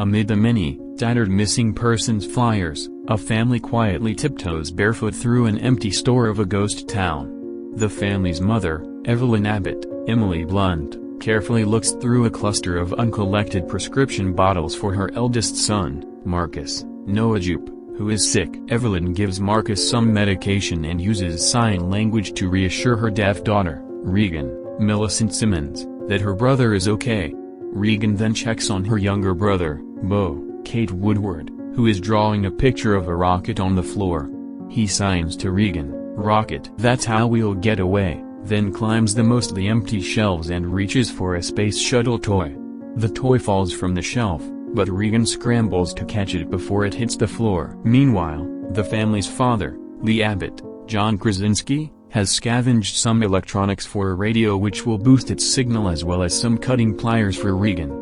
Amid the many, tattered missing persons flyers, a family quietly tiptoes barefoot through an empty store of a ghost town. The family's mother, Evelyn Abbott, Emily Blunt, carefully looks through a cluster of uncollected prescription bottles for her eldest son, Marcus, Noah Jupe, who is sick. Evelyn gives Marcus some medication and uses sign language to reassure her deaf daughter, Regan, Millicent Simmons, that her brother is okay. Regan then checks on her younger brother, Beau, Kate Woodward, who is drawing a picture of a rocket on the floor. He signs to Regan, "Rocket, that's how we'll get away," then climbs the mostly empty shelves and reaches for a space shuttle toy. The toy falls from the shelf, but Regan scrambles to catch it before it hits the floor. Meanwhile, the family's father, Lee Abbott, John Krasinski, has scavenged some electronics for a radio which will boost its signal, as well as some cutting pliers for Regan.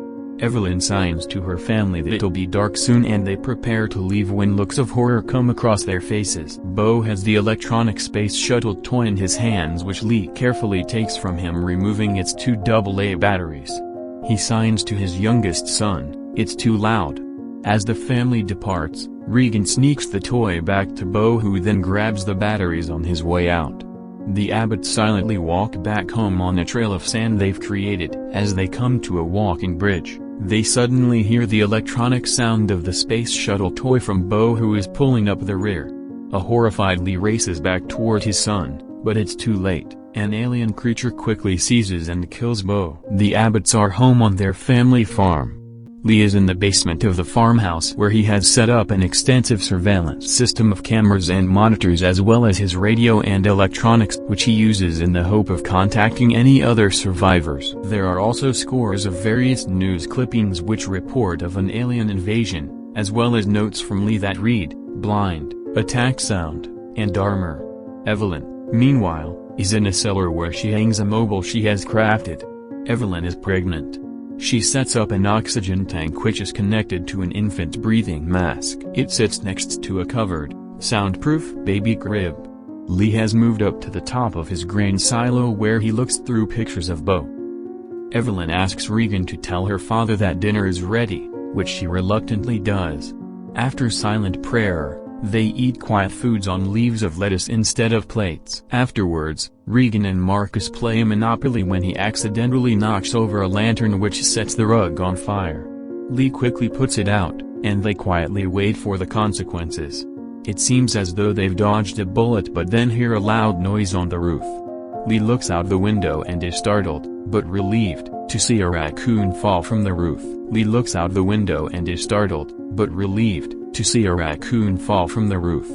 Evelyn signs to her family that it'll be dark soon and they prepare to leave when looks of horror come across their faces. Beau has the electronic space shuttle toy in his hands, which Lee carefully takes from him, removing its 2 AA batteries. He signs to his youngest son, "It's too loud." As the family departs, Regan sneaks the toy back to Beau, who then grabs the batteries on his way out. The Abbotts silently walk back home on a trail of sand they've created. As they come to a walking bridge, they suddenly hear the electronic sound of the space shuttle toy from Beau, who is pulling up the rear. A horrified Lee races back toward his son, but it's too late. An alien creature quickly seizes and kills Beau. The Abbotts are home on their family farm. Lee is in the basement of the farmhouse, where he has set up an extensive surveillance system of cameras and monitors, as well as his radio and electronics, which he uses in the hope of contacting any other survivors. There are also scores of various news clippings which report of an alien invasion, as well as notes from Lee that read, "Blind, attack sound, and armor." Evelyn, meanwhile, is in a cellar where she hangs a mobile she has crafted. Evelyn is pregnant. She sets up an oxygen tank which is connected to an infant breathing mask. It sits next to a covered, soundproof baby crib. Lee has moved up to the top of his grain silo, where he looks through pictures of Beau. Evelyn asks Regan to tell her father that dinner is ready, which she reluctantly does. After silent prayer, they eat quiet foods on leaves of lettuce instead of plates. Afterwards, Regan and Marcus play Monopoly when he accidentally knocks over a lantern, which sets the rug on fire. Lee quickly puts it out, and they quietly wait for the consequences. It seems as though they've dodged a bullet, but then hear a loud noise on the roof. Lee looks out the window and is startled, but relieved, to see a raccoon fall from the roof. Lee looks out the window and is startled, but relieved, to see a raccoon fall from the roof.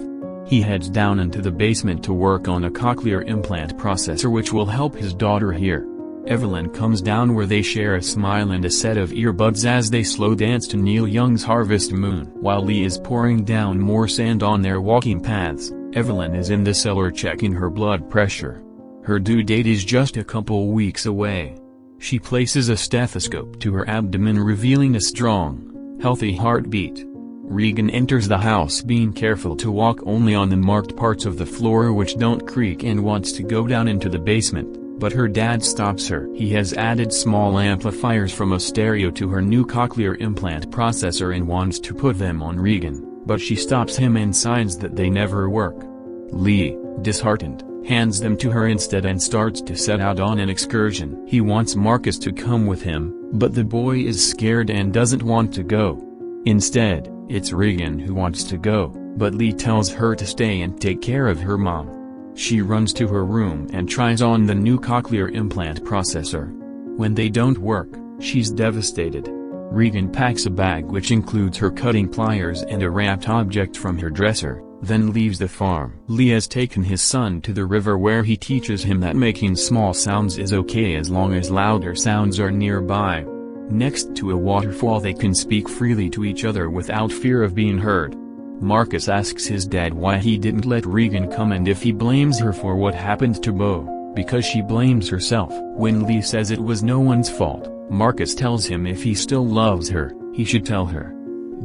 He heads down into the basement to work on a cochlear implant processor which will help his daughter hear. Evelyn comes down, where they share a smile and a set of earbuds as they slow dance to Neil Young's Harvest Moon. While Lee is pouring down more sand on their walking paths, Evelyn is in the cellar checking her blood pressure. Her due date is just a couple weeks away. She places a stethoscope to her abdomen, revealing a strong, healthy heartbeat. Regan enters the house, being careful to walk only on the marked parts of the floor which don't creak, and wants to go down into the basement, but her dad stops her. He has added small amplifiers from a stereo to her new cochlear implant processor and wants to put them on Regan, but she stops him and signs that they never work. Lee, disheartened, hands them to her instead and starts to set out on an excursion. He wants Marcus to come with him, but the boy is scared and doesn't want to go. Instead, it's Regan who wants to go, but Lee tells her to stay and take care of her mom. She runs to her room and tries on the new cochlear implant processor. When they don't work, she's devastated. Regan packs a bag which includes her cutting pliers and a wrapped object from her dresser, then leaves the farm. Lee has taken his son to the river, where he teaches him that making small sounds is okay as long as louder sounds are nearby. Next to a waterfall, they can speak freely to each other without fear of being heard. Marcus asks his dad why he didn't let Regan come and if he blames her for what happened to Beau, because she blames herself. When Lee says it was no one's fault, Marcus tells him if he still loves her, he should tell her.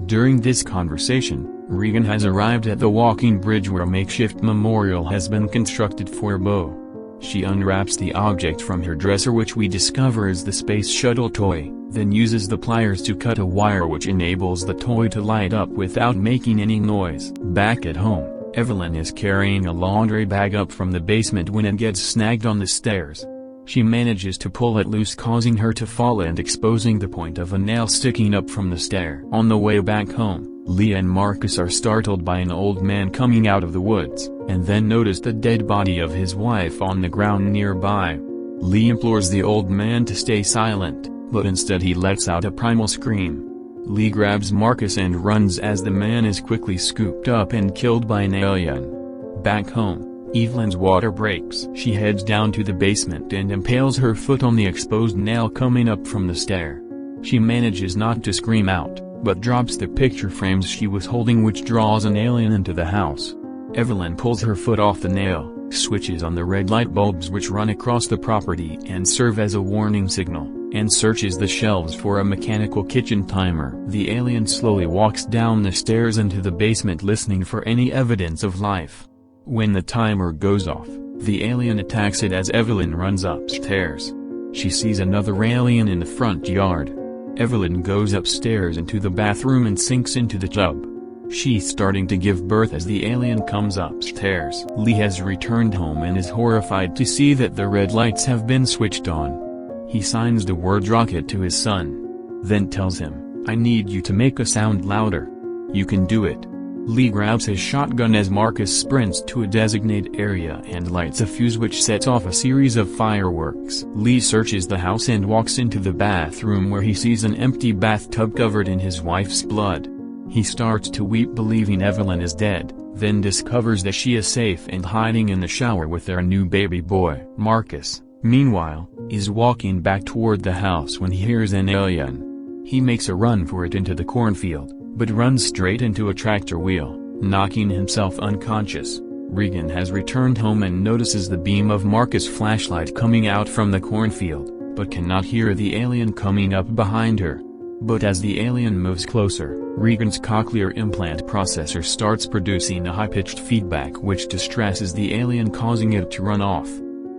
During this conversation, Regan has arrived at the walking bridge, where a makeshift memorial has been constructed for Beau. She unwraps the object from her dresser, which we discover is the space shuttle toy, then uses the pliers to cut a wire which enables the toy to light up without making any noise. Back at home, Evelyn is carrying a laundry bag up from the basement when it gets snagged on the stairs. She manages to pull it loose, causing her to fall and exposing the point of a nail sticking up from the stair. On the way back home, Leah and Marcus are startled by an old man coming out of the woods, and then notice the dead body of his wife on the ground nearby. Leah implores the old man to stay silent, but instead he lets out a primal scream. Leah grabs Marcus and runs as the man is quickly scooped up and killed by an alien. Back home, Evelyn's water breaks. She heads down to the basement and impales her foot on the exposed nail coming up from the stair. She manages not to scream out, but drops the picture frames she was holding, which draws an alien into the house. Evelyn pulls her foot off the nail, switches on the red light bulbs which run across the property and serve as a warning signal, and searches the shelves for a mechanical kitchen timer. The alien slowly walks down the stairs into the basement, listening for any evidence of life. When the timer goes off, the alien attacks it as Evelyn runs upstairs. She sees another alien in the front yard. Evelyn goes upstairs into the bathroom and sinks into the tub. She's starting to give birth as the alien comes upstairs. Lee has returned home and is horrified to see that the red lights have been switched on. He signs the word rocket to his son. Then tells him, "I need you to make a sound louder. You can do it." Lee grabs his shotgun as Marcus sprints to a designated area and lights a fuse which sets off a series of fireworks. Lee searches the house and walks into the bathroom where he sees an empty bathtub covered in his wife's blood. He starts to weep, believing Evelyn is dead, then discovers that she is safe and hiding in the shower with their new baby boy. Marcus, meanwhile, is walking back toward the house when he hears an alien. He makes a run for it into the cornfield, but runs straight into a tractor wheel, knocking himself unconscious. Regan has returned home and notices the beam of Marcus' flashlight coming out from the cornfield, but cannot hear the alien coming up behind her. But as the alien moves closer, Regan's cochlear implant processor starts producing a high-pitched feedback which distresses the alien, causing it to run off.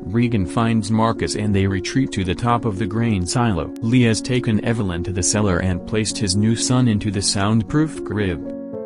Regan finds Marcus and they retreat to the top of the grain silo. Lee has taken Evelyn to the cellar and placed his new son into the soundproof crib.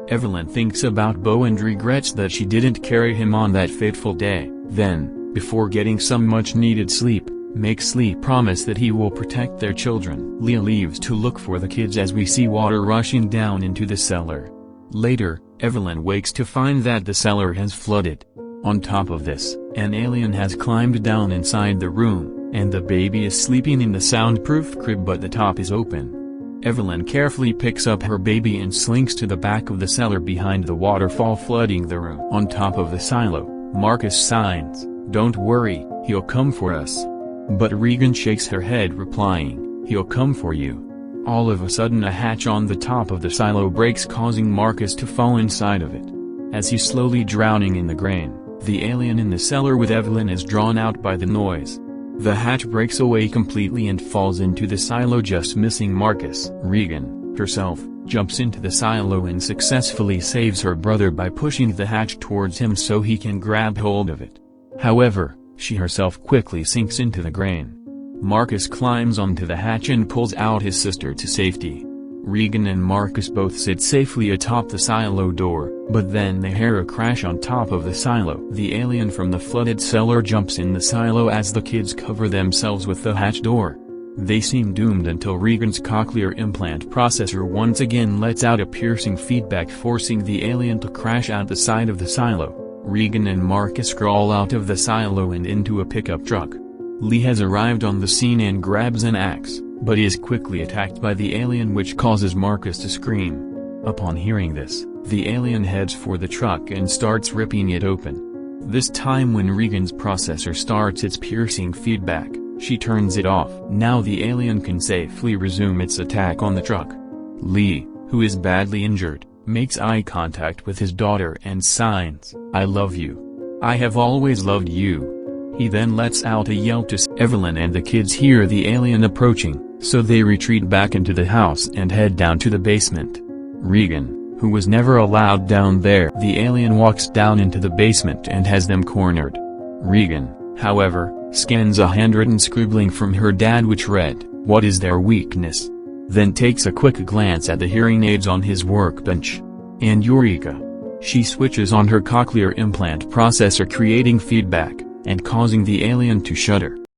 Evelyn thinks about Bo and regrets that she didn't carry him on that fateful day. Then, before getting some much-needed sleep, makes Lee promise that he will protect their children. Leah leaves to look for the kids as we see water rushing down into the cellar. Later, Evelyn wakes to find that the cellar has flooded. On top of this, an alien has climbed down inside the room, and the baby is sleeping in the soundproof crib but the top is open. Evelyn carefully picks up her baby and slinks to the back of the cellar behind the waterfall flooding the room. On top of the silo, Marcus signs, "Don't worry, he'll come for us." But Regan shakes her head, replying, "He'll come for you." All of a sudden a hatch on the top of the silo breaks, causing Marcus to fall inside of it. As he's slowly drowning in the grain, the alien in the cellar with Evelyn is drawn out by the noise. The hatch breaks away completely and falls into the silo, just missing Marcus. Regan, herself, jumps into the silo and successfully saves her brother by pushing the hatch towards him so he can grab hold of it. However, she herself quickly sinks into the grain. Marcus climbs onto the hatch and pulls out his sister to safety. Regan and Marcus both sit safely atop the silo door, but then they hear a crash on top of the silo. The alien from the flooded cellar jumps in the silo as the kids cover themselves with the hatch door. They seem doomed until Regan's cochlear implant processor once again lets out a piercing feedback, forcing the alien to crash out the side of the silo. Regan and Marcus crawl out of the silo and into a pickup truck. Lee has arrived on the scene and grabs an axe, but is quickly attacked by the alien, which causes Marcus to scream. Upon hearing this, the alien heads for the truck and starts ripping it open. This time when Regan's processor starts its piercing feedback, she turns it off. Now the alien can safely resume its attack on the truck. Lee, who is badly injured, makes eye contact with his daughter and signs, "I love you. I have always loved you." He then lets out a yell to Evelyn, and the kids hear the alien approaching, so they retreat back into the house and head down to the basement. Regan, who was never allowed down there, the alien walks down into the basement and has them cornered. Regan, However, scans a handwritten scribbling from her dad which read, "What is their weakness?" Then takes a quick glance at the hearing aids on his workbench. And eureka! She switches on her cochlear implant processor, creating feedback, and causing the alien to shudder.